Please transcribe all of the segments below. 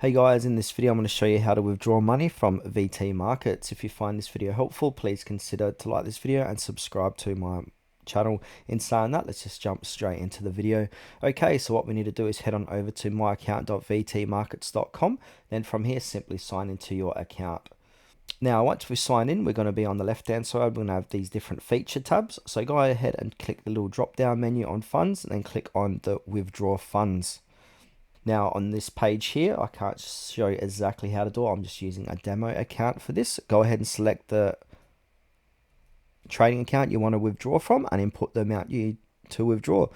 Hey guys, in this video I'm going to show you how to withdraw money from VT markets. If you find this video helpful, please consider to like this video and subscribe to my channel. In saying that, let's just jump straight into the video. Okay, so what we need to do is head on over to myaccount.vtmarkets.com. Then from here, simply sign into your account. Now, once we sign in, we're going to be on the left-hand side. We're going to have these different feature tabs. So go ahead and click the little drop-down menu on funds, and then click on the withdraw funds. Now on this page here, I can't show you exactly how to do it. I'm just using a demo account for this. Go ahead and select the trading account you want to withdraw from and input the amount you to withdraw.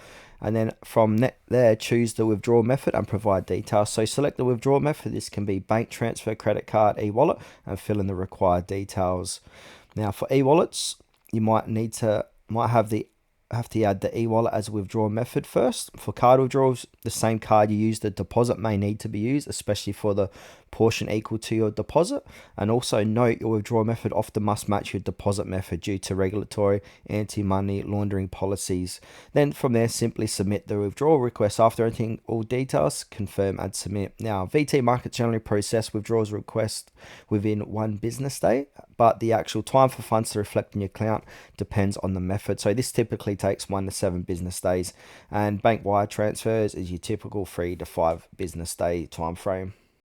And then from there, choose the withdrawal method and provide details. So select the withdrawal method. This can be bank transfer, credit card, e-wallet, and fill in the required details. Now for e-wallets, you might have to add the e-wallet as a withdrawal method first. For card withdrawals, the same card you use the deposit may need to be used, especially for the portion equal to your deposit. And also note your withdrawal method often must match your deposit method due to regulatory anti-money laundering policies. Then from there, simply submit the withdrawal request. After entering all details, confirm and submit. Now, VT markets generally process withdrawals request within 1 business day, but the actual time for funds to reflect in your account depends on the method. So this typically takes 1 to 7 business days, and bank wire transfers is your typical 3 to 5 business day time frame.